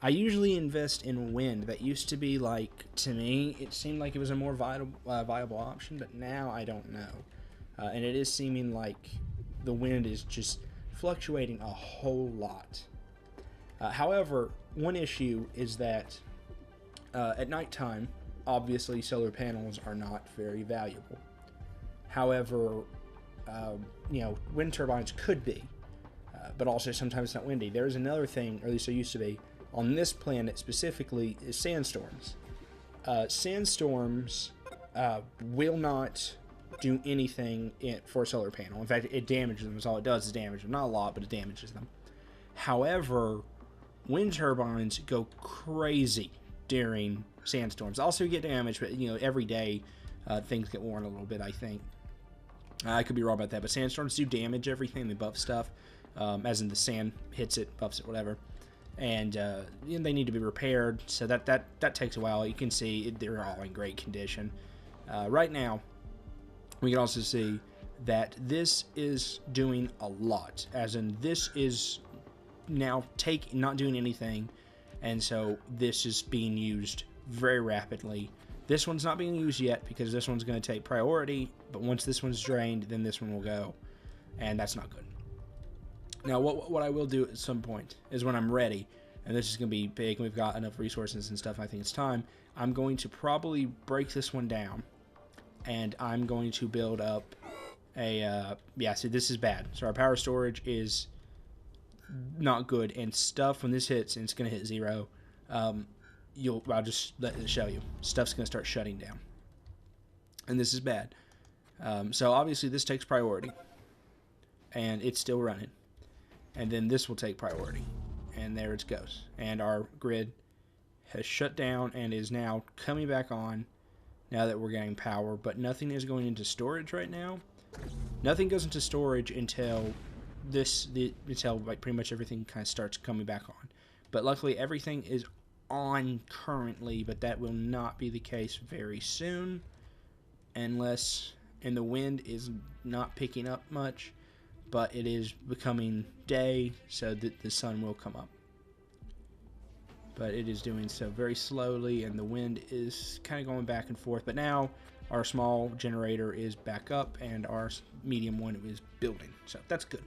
I usually invest in wind. That used to be like, to me, it seemed like it was a more viable option, but now I don't know. And it is seeming like the wind is just fluctuating a whole lot. However, one issue is that at nighttime, obviously solar panels are not very valuable. However, wind turbines could be, but also sometimes it's not windy. There's another thing, or at least there used to be, on this planet specifically, is sandstorms. Sandstorms will not do anything for a solar panel. In fact, it damages them. All it does is damage them. Not a lot, but it damages them. However, wind turbines go crazy during sandstorms. Also get damaged, but every day things get worn a little bit, I think. I could be wrong about that, but sandstorms do damage everything. They buff stuff, as in the sand hits it, buffs it, whatever. And they need to be repaired, so that takes a while. You can see they're all in great condition. Right now, we can also see that this is doing a lot, as in this is now not doing anything, and so this is being used very rapidly. This one's not being used yet because this one's going to take priority, but once this one's drained, then this one will go, and that's not good. Now, what I will do at some point is when I'm ready, and this is going to be big, and we've got enough resources and stuff, I think it's time, I'm going to probably break this one down, and I'm going to build up a, see, this is bad. So our power storage is not good, and stuff, when this hits, and it's going to hit 0, I'll just let it show you. Stuff's going to start shutting down. And this is bad. So obviously this takes priority, and it's still running. And then this will take priority, and there it goes. And our grid has shut down and is now coming back on now that we're getting power, but nothing is going into storage right now. Nothing goes into storage until like pretty much everything kind of starts coming back on. But luckily everything is on currently, but that will not be the case very soon and the wind is not picking up much, but it is becoming day, so that the sun will come up. But it is doing so very slowly, and the wind is kind of going back and forth. But now our small generator is back up, and our medium one is building, so that's good.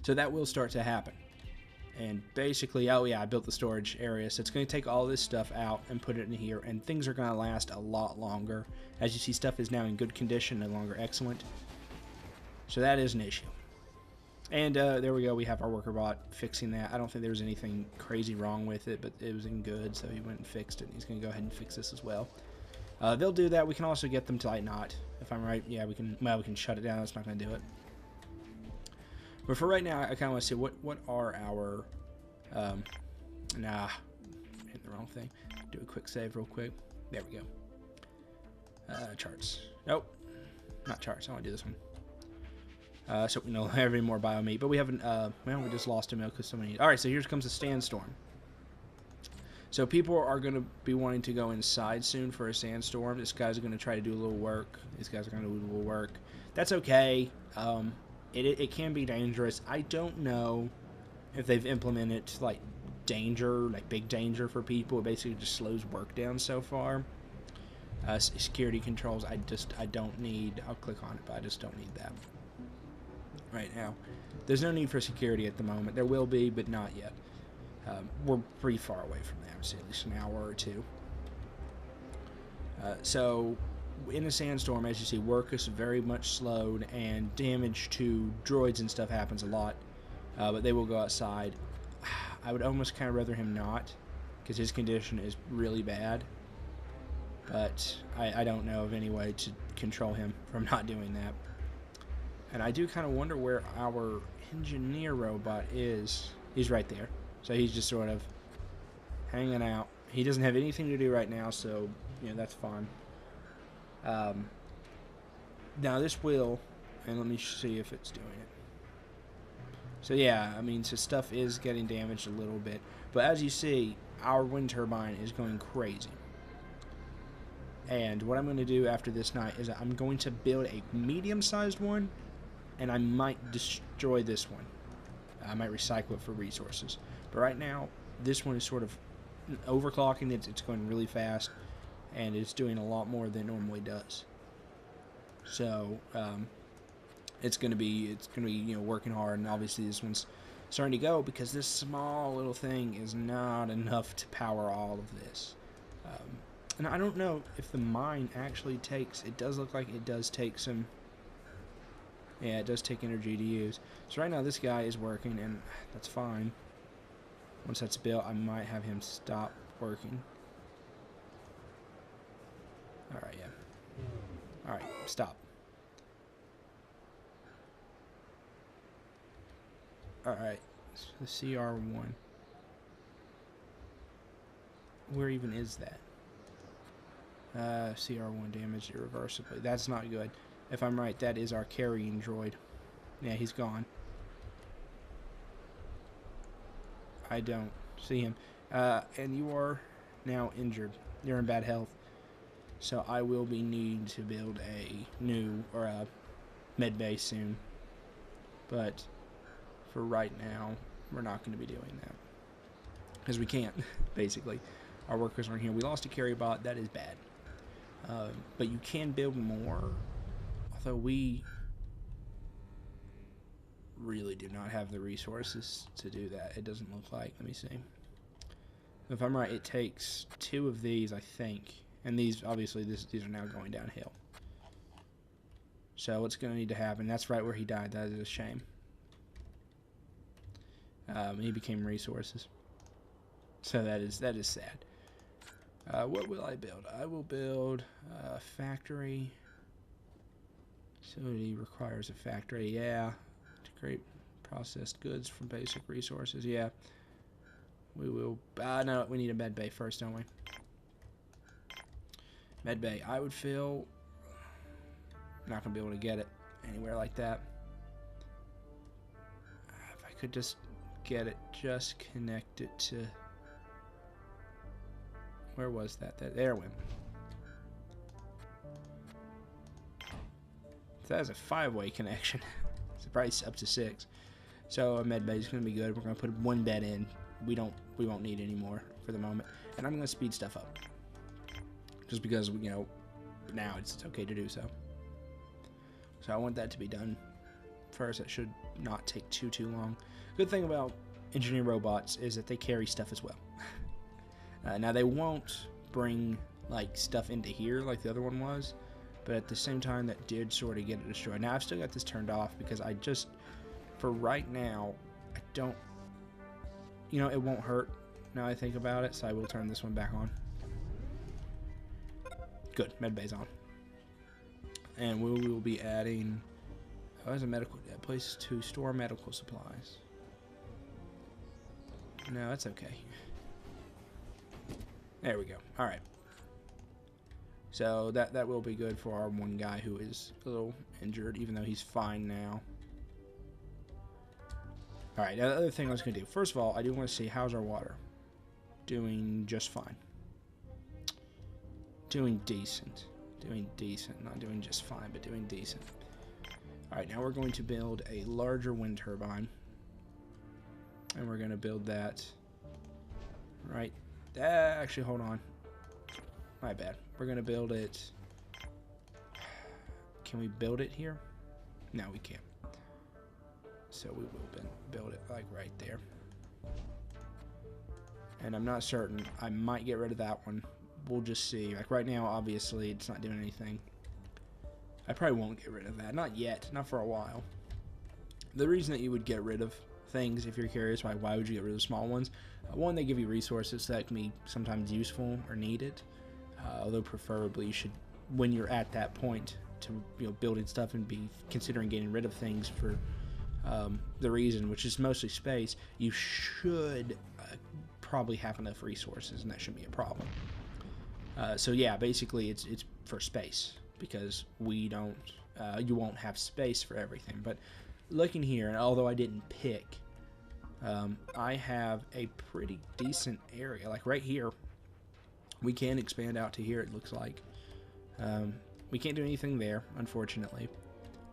So that will start to happen. And basically, oh yeah, I built the storage area, so it's going to take all this stuff out and put it in here, and things are going to last a lot longer. As you see, stuff is now in good condition, no longer excellent. So that is an issue. And there we go, we have our worker bot fixing that. I don't think there was anything crazy wrong with it, but it was in good, so he went and fixed it. He's going to go ahead and fix this as well. They'll do that. We can also get them to like not, if I'm right. Yeah, we can shut it down. That's not going to do it. But for right now, I kind of want to see what are our, nah, hit the wrong thing. Do a quick save real quick. There we go. Charts. Nope, not charts. I want to do this one. So we don't have any more biomeat, but we haven't, well, we just lost a milk because so many. All right, so here comes a sandstorm. So people are going to be wanting to go inside soon for a sandstorm. This guy's going to try to do a little work. These guys are going to do a little work. That's okay. It can be dangerous. I don't know if they've implemented like danger, like big danger for people. It basically just slows work down so far. Security controls, I don't need. I'll click on it, but I just don't need that right now. There's no need for security at the moment. There will be, but not yet. We're pretty far away from that. Say at least an hour or two. So in the sandstorm, as you see, work is very much slowed, and damage to droids and stuff happens a lot. But they will go outside. I would almost kind of rather him not, because his condition is really bad. But I don't know of any way to control him from not doing that. And I do kind of wonder where our engineer robot is. He's right there. So he's just sort of hanging out. He doesn't have anything to do right now, so that's fine. Now this will, and let me see if it's doing it. So yeah, I mean, so stuff is getting damaged a little bit. But as you see, our wind turbine is going crazy. And what I'm going to do after this night is I'm going to build a medium-sized one, and I might destroy this one. I might recycle it for resources. But right now, This one is sort of overclocking. It's going really fast, and it's doing a lot more than it normally does. So it's gonna be working hard, and obviously this one's starting to go because this small little thing is not enough to power all of this. And I don't know if the mine actually takes. It does look like it does take some. Yeah, it does take energy to use. So right now this guy is working, and that's fine. Once that's built, I might have him stop working. Alright, yeah. Alright, stop. Alright, so the CR1. Where even is that? CR1 damaged irreversibly. That's not good. If I'm right, that is our carrying droid. Yeah, he's gone. I don't see him. And you are now injured. You're in bad health. So I will be needing to build a new, or a med base soon. But for right now, we're not going to be doing that. Because we can't, basically. Our workers aren't here. We lost a carry bot. That is bad. But you can build more. Although we really do not have the resources to do that. It doesn't look like. Let me see. If I'm right, it takes 2 of these, I think. And these, obviously, these are now going downhill. So what's going to need to happen? That's right where he died. That is a shame. He became resources. So that is sad. What will I build? I will build a factory. Facility requires a factory. Yeah. To create processed goods from basic resources. Yeah. We will. No, we need a med bay first, don't we? Med bay. I would feel. Not going to be able to get it anywhere like that. If I could just get it, just connect it to. Where was that? There it went. So that is a 5-way connection. It's price up to 6. So a med bay is going to be good. We're going to put 1 bed in. We won't need any more for the moment. And I'm going to speed stuff up. Just because, now it's okay to do so. So I want that to be done first. It should not take too long. Good thing about engineer robots is that they carry stuff as well. Now they won't bring stuff into here like the other one was, but at the same time that did sort of get it destroyed. Now I've still got this turned off because I just, for right now, I don't, it won't hurt now I think about it, so I will turn this one back on. Good, medbay's on. And we will be adding, there's a place to store medical supplies. No, that's okay. There we go. Alright. So that will be good for our one guy who is a little injured, even though he's fine now. Alright, the other thing I was going to do. First of all, I do want to see how's our water. Doing just fine. Doing decent. Doing decent. Not doing just fine, but doing decent. Alright, now we're going to build a larger wind turbine. And we're going to build that right. Actually, hold on. My bad. We're going to build it. Can we build it here? No, we can't. So we will build it like right there. And I'm not certain. I might get rid of that one. We'll just see. Like right now, obviously, it's not doing anything. I probably won't get rid of that. Not yet. Not for a while. The reason that you would get rid of things, if you're curious, why would you get rid of the small ones? One, they give you resources that can be sometimes useful or needed. Although preferably you should, when you're at that point to building stuff and be considering getting rid of things for the reason, which is mostly space, you should probably have enough resources, and that shouldn't be a problem. So yeah, basically it's for space, because we don't, you won't have space for everything. But looking here, and although I didn't pick, I have a pretty decent area. Like right here, we can expand out to here, it looks like. We can't do anything there, unfortunately,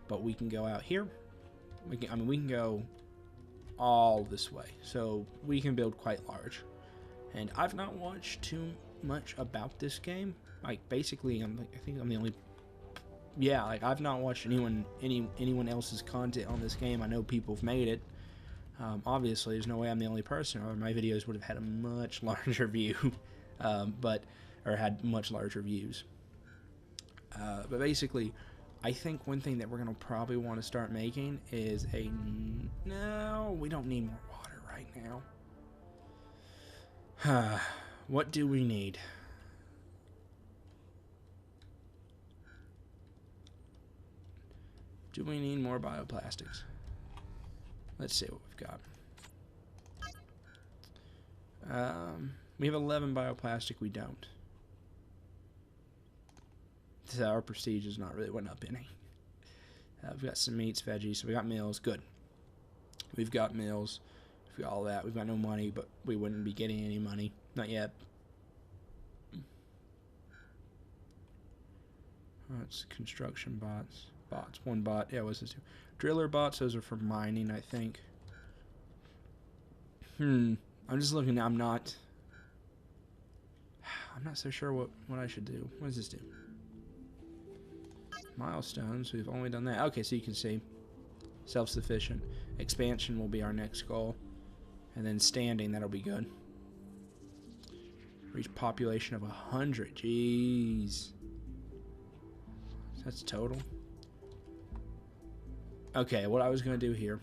but we can go out here. We can go all this way, so we can build quite large. And I've not watched too much about this game. Like, basically, I think I'm the only... Yeah, like, I've not watched anyone else's content on this game. I know people have made it. Obviously, there's no way I'm the only person, or my videos would have had a much larger view, or had much larger views. But basically, I think one thing that we're going to probably want to start making is no, we don't need more water right now. What do we need? Do we need more bioplastics? Let's see what we've got. We have 11 bioplastic. We don't. So our prestige has not really went up any. We've got some meats, veggies. So we got meals. Good. We've got meals. We've got all that. We've got no money, but we wouldn't be getting any money. Not yet. Oh, it's construction bots. Bots. One bot. Yeah, what's this do? Driller bots. Those are for mining, I think. I'm just looking. I'm not so sure what I should do. What does this do? Milestones. We've only done that. Okay, so you can see. Self-sufficient. Expansion will be our next goal. And then standing, that'll be good. Reach population of 100. Jeez. That's total. Okay, what I was going to do here.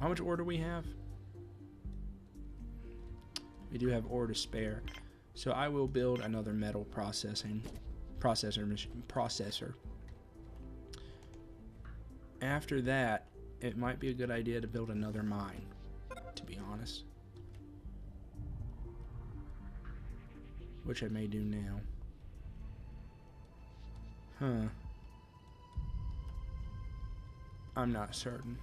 How much ore do we have? We do have ore to spare. So I will build another metal processor. After that, it might be a good idea to build another mine, to be honest. Which I may do now. Huh. I'm not certain.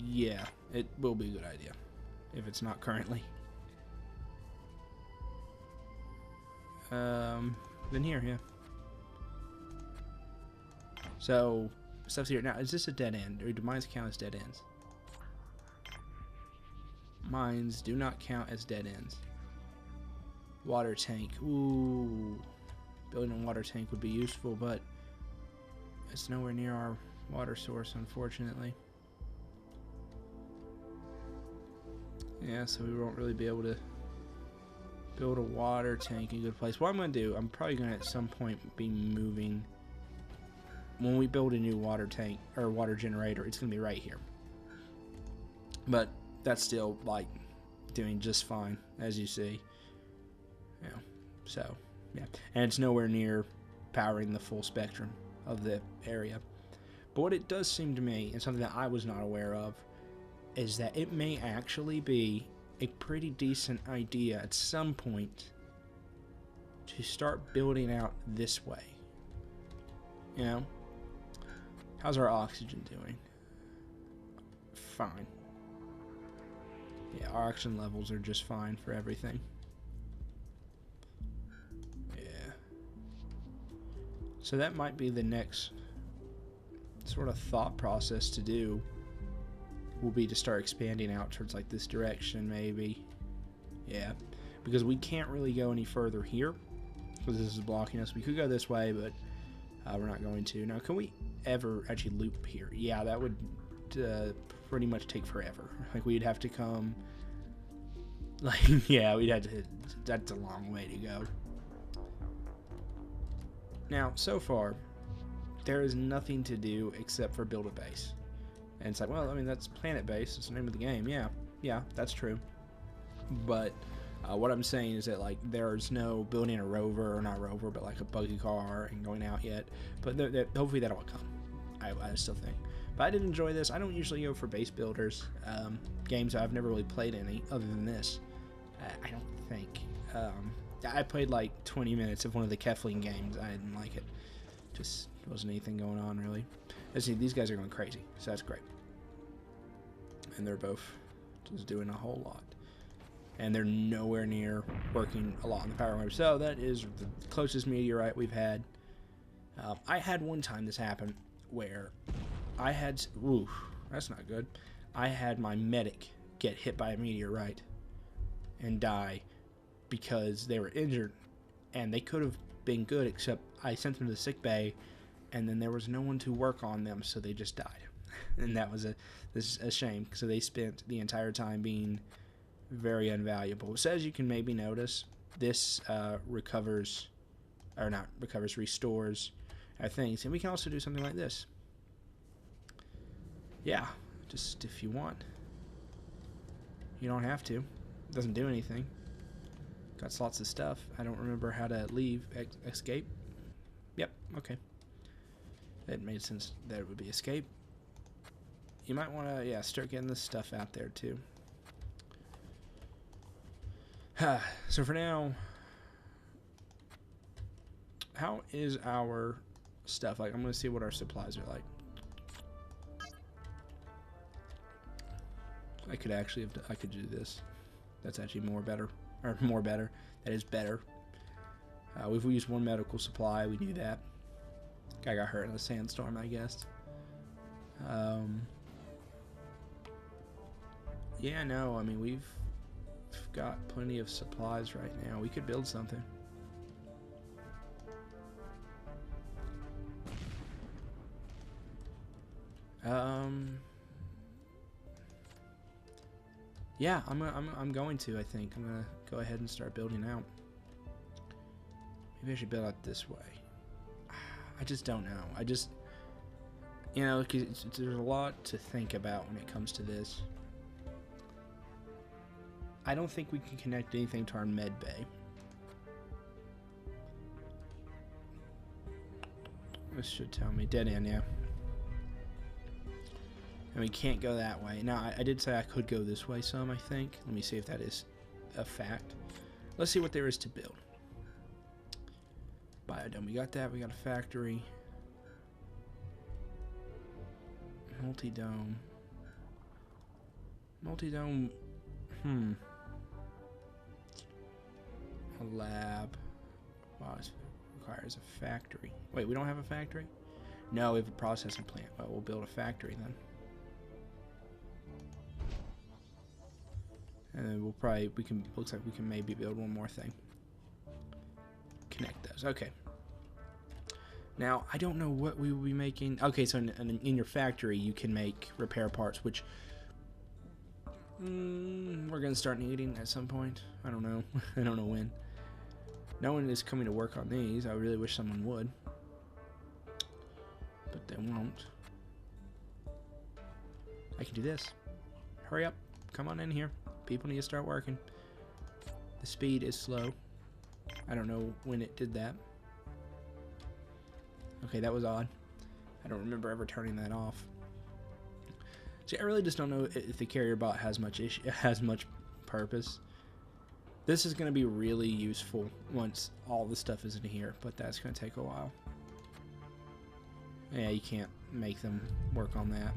Yeah, it will be a good idea. If it's not currently. Then here, yeah. So, stuff's here. Now, is this a dead end? Or do mines count as dead ends? Mines do not count as dead ends. Water tank. Ooh. Building a water tank would be useful, but it's nowhere near our water source, unfortunately. Yeah, so we won't really be able to build a water tank in a good place. What I'm going to do, I'm probably going to at some point be moving. When we build a new water tank or water generator, it's going to be right here. But that's still like doing just fine, as you see. Yeah. So, yeah. And it's nowhere near powering the full spectrum of the area. But what it does seem to me, and something that I was not aware of, is that it may actually be a pretty decent idea at some point to start building out this way. You know? How's our oxygen doing? Fine. Yeah, our oxygen levels are just fine for everything. Yeah. So that might be the next sort of thought process to do. Will be to start expanding out towards like this direction, maybe. Yeah, because we can't really go any further here because this is blocking us. We could go this way, but we're not going to. Now, can we ever actually loop here? Yeah, that would pretty much take forever. Like, we'd have to come. Like, yeah, we'd have to. That's a long way to go. Now, so far, there is nothing to do except for build a base. And it's like, well, I mean, that's Planetbase. It's the name of the game. Yeah, that's true. But what I'm saying is that, like, there's no building a rover, or not a rover, but like a buggy car and going out yet. But hopefully that'll come. I still think. But I did enjoy this. I don't usually go for base builders. Games I've never really played any other than this. I don't think. I played like 20 minutes of one of the Kefling games. I didn't like it. Just wasn't anything going on, really. Let's see, these guys are going crazy, so that's great. And they're both just doing a whole lot. And they're nowhere near working a lot on the power wave. So that is the closest meteorite we've had. I had one time this happen where I had... Ooh, that's not good. I had my medic get hit by a meteorite and die because they were injured, and they could have been good, except I sent them to the sick bay, and then there was no one to work on them, so they just died. And that was a shame, so they spent the entire time being very invaluable. So as you can maybe notice, this restores our things, and we can also do something like this. Yeah, just if you want. You don't have to. It doesn't do anything. Got lots of stuff. I don't remember how to leave. Escape? Yep, okay. It made sense that it would be escape. You might want to, yeah, start getting this stuff out there too. So for now, how is our stuff? Like, I'm going to see what our supplies are like. I could actually have, I could do this. That's actually more better. That is better. We've used one medical supply. We knew that. Guy got hurt in a sandstorm, I guess. Yeah, no, I mean, we've got plenty of supplies right now. We could build something. Yeah, I'm going to, I think. I'm going to go ahead and start building out. Maybe I should build out this way. I just don't know. I just, you know, 'cause there's a lot to think about when it comes to this. I don't think we can connect anything to our med bay. This should tell me dead end, yeah. And we can't go that way. Now, I did say I could go this way some, I think. Let me see if that is a fact. Let's see what there is to build. Biodome, we got that. We got a factory. Multi-dome. Multi-dome. A lab. Wow, this requires a factory. Wait, we don't have a factory? No, we have a processing plant. Well, we'll build a factory then. And then we'll probably, looks like we can maybe build one more thing. Connect those. Okay. Now, I don't know what we will be making. Okay, so in your factory, you can make repair parts, which we're going to start needing at some point. I don't know. I don't know when. No one is coming to work on these. I really wish someone would. But they won't. I can do this. Hurry up. Come on in here. People need to start working. The speed is slow. I don't know when it did that. Okay, that was odd. I don't remember ever turning that off. See, I really just don't know if the carrier bot has much purpose. This is going to be really useful once all the stuff is in here, but that's going to take a while. Yeah, you can't make them work on that.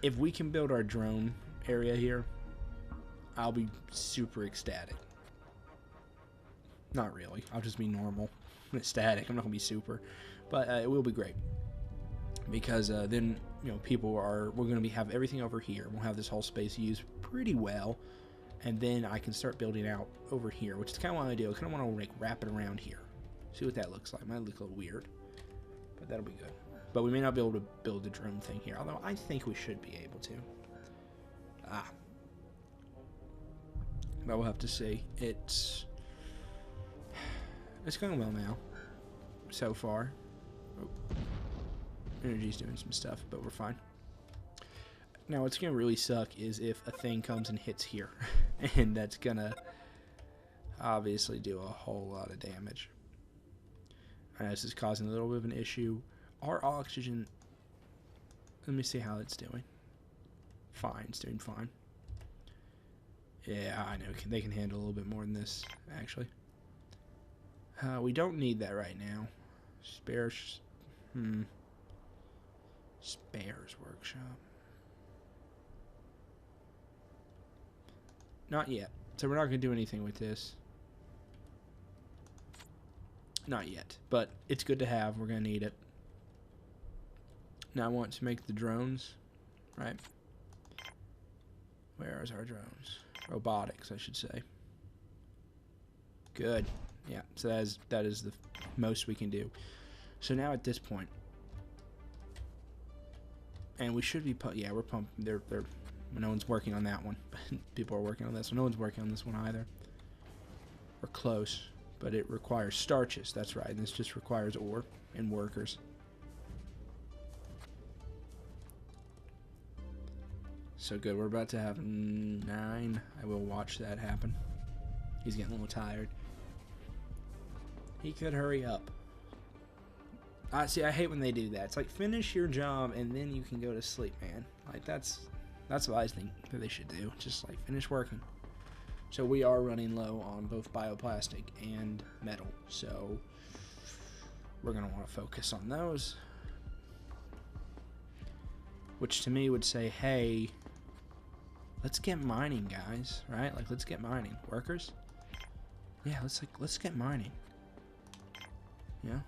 If we can build our drone area here, I'll be super ecstatic. Not really. I'll just be normal. Ecstatic. I'm not going to be super. But it will be great. Because then, you know, we're going to have everything over here. We'll have this whole space used pretty well. And then I can start building out over here, which is kind of what I do. I kind of want to like wrap it around here. See what that looks like. Might look a little weird. But that'll be good. But we may not be able to build the drone thing here. Although I think we should be able to. But we'll have to see. It's going well now. So far. Oh. Energy's doing some stuff, but we're fine. Now, what's going to really suck is if a thing comes and hits here. And that's going to obviously do a whole lot of damage. And this is causing a little bit of an issue. Our oxygen, let me see how it's doing. Fine, it's doing fine. Yeah, I know, they can handle a little bit more than this, actually. We don't need that right now. Spares workshop. Not yet. So we're not going to do anything with this. Not yet, but it's good to have. We're going to need it. Now I want to make the drones, right? Where is our drones? Robotics, I should say. Good. Yeah, so that is the most we can do. So now at this point, and we should be yeah, we're pumping. They're no one's working on that one. People are working on this one. No one's working on this one either. We're close, but it requires starches. That's right. And this just requires ore and workers. So good. We're about to have 9. I will watch that happen. He's getting a little tired. He could hurry up. See, I hate when they do that. It's like, finish your job and then you can go to sleep, man. Like, that's what I think that they should do. Just like, finish working. So we are running low on both bioplastic and metal. So we're going to want to focus on those. Which to me would say, hey, let's get mining, guys. Right? Like, let's get mining. Workers? Yeah, let's get mining. Yeah.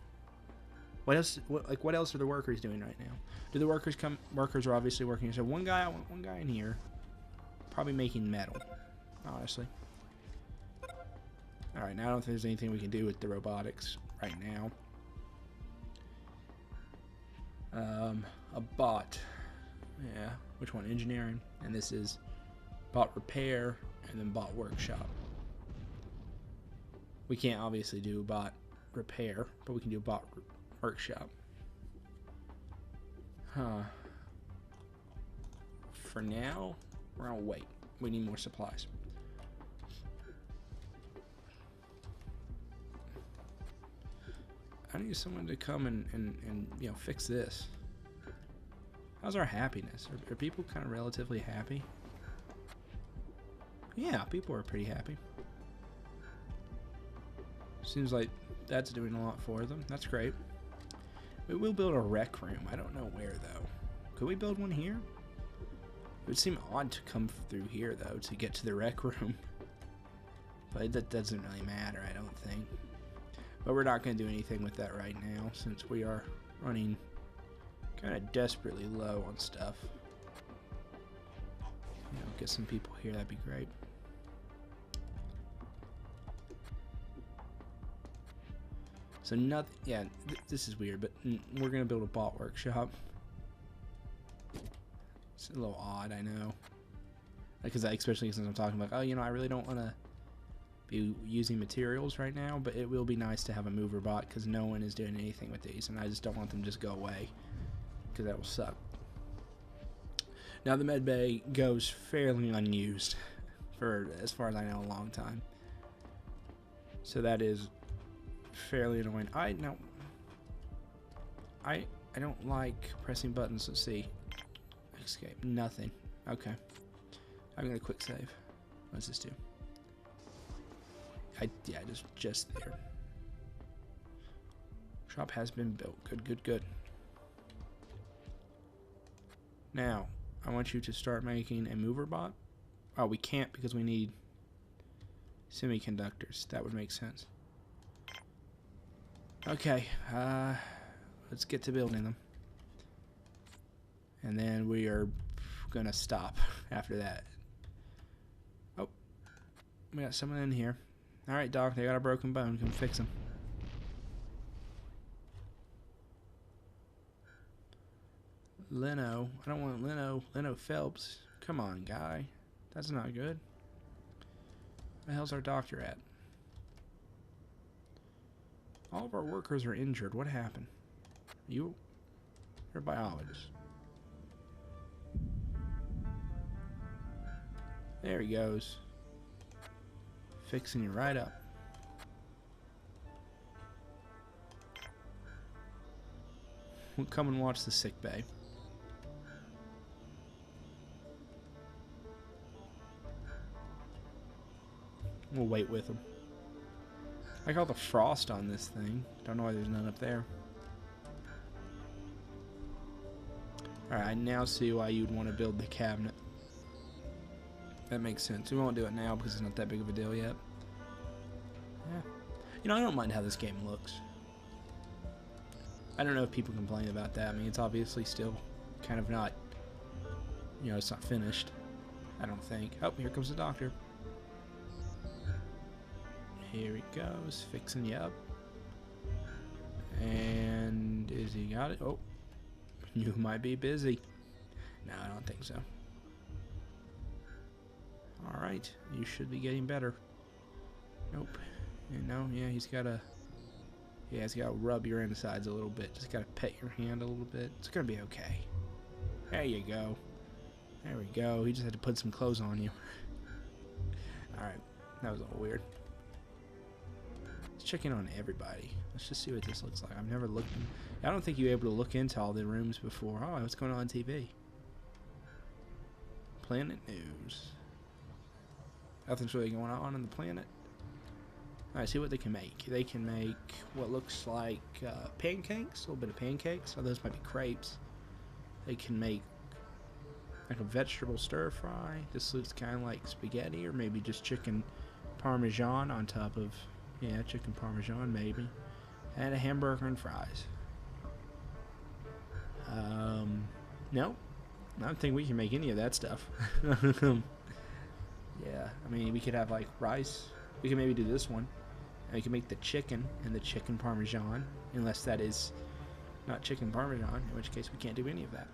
What else? What else are the workers doing right now? Do the workers come? Workers are obviously working. So one guy in here, probably making metal. Honestly. All right. Now I don't think there's anything we can do with the robotics right now. A bot. Yeah. Which one? Engineering. And this is bot repair and then bot workshop. We can't obviously do bot repair, but we can do bot workshop. Huh. For now, we're gonna wait. We need more supplies. I need someone to come and you know, fix this. How's our happiness? Are people kind of relatively happy? Yeah, people are pretty happy. Seems like that's doing a lot for them. That's great. We will build a rec room. I don't know where, though. Could we build one here? It would seem odd to come through here, though, to get to the rec room. But that doesn't really matter, I don't think. But we're not going to do anything with that right now, since we are running kind of desperately low on stuff. You know, get some people here, that'd be great. So nothing, yeah, this is weird, but we're going to build a bot workshop. It's a little odd, I know. Because especially since I'm talking about, oh, you know, I really don't want to be using materials right now, but it will be nice to have a mover bot because no one is doing anything with these, and I just don't want them to just go away because that will suck. Now the med bay goes fairly unused for, as far as I know, a long time. So that is fairly annoying. I don't like pressing buttons. Let's see. Escape. Nothing. Okay. I'm gonna quick save. What does this do? Yeah, just there. Shop has been built. Good. Now, I want you to start making a mover bot. Oh, we can't because we need semiconductors. That would make sense. Okay, let's get to building them. And then we are gonna stop after that. Oh, we got someone in here. Alright, Doc, they got a broken bone. Come fix them. Leno. I don't want Leno. Leno Phelps. Come on, guy. That's not good. Where the hell's our doctor at? All of our workers are injured. What happened? You're a biologist. There he goes. Fixing you right up. We'll come and watch the sick bay. We'll wait with him. I got the frost on this thing. Don't know why there's none up there. Alright, I now see why you'd want to build the cabinet. That makes sense. We won't do it now because it's not that big of a deal yet. Yeah. You know, I don't mind how this game looks. I don't know if people complain about that. I mean, it's obviously still kind of not, you know, it's not finished. I don't think. Oh, here comes the doctor. Here he goes, fixing you up. And is he got it? Oh, you might be busy. No, I don't think so. Alright, you should be getting better. Nope. And no, yeah, he's gotta rub your insides a little bit. Just gotta pet your hand a little bit. It's gonna be okay. There you go. There we go. He just had to put some clothes on you. Alright, that was a little weird. Let's check in on everybody. Let's just see what this looks like. I've never looked in. I don't think you were able to look into all the rooms before. Oh, what's going on TV? Planet News. Nothing's really going on the planet. Alright, see what they can make. They can make what looks like pancakes, a little bit of pancakes. Oh, those might be crepes. They can make like a vegetable stir fry. This looks kind of like spaghetti, or maybe just chicken parmesan on top of, yeah, chicken parmesan maybe. And a hamburger and fries. No, I don't think we can make any of that stuff. Yeah, I mean, we could have like rice. We could maybe do this one. And we can make the chicken and the chicken parmesan, unless that is not chicken parmesan, in which case we can't do any of that.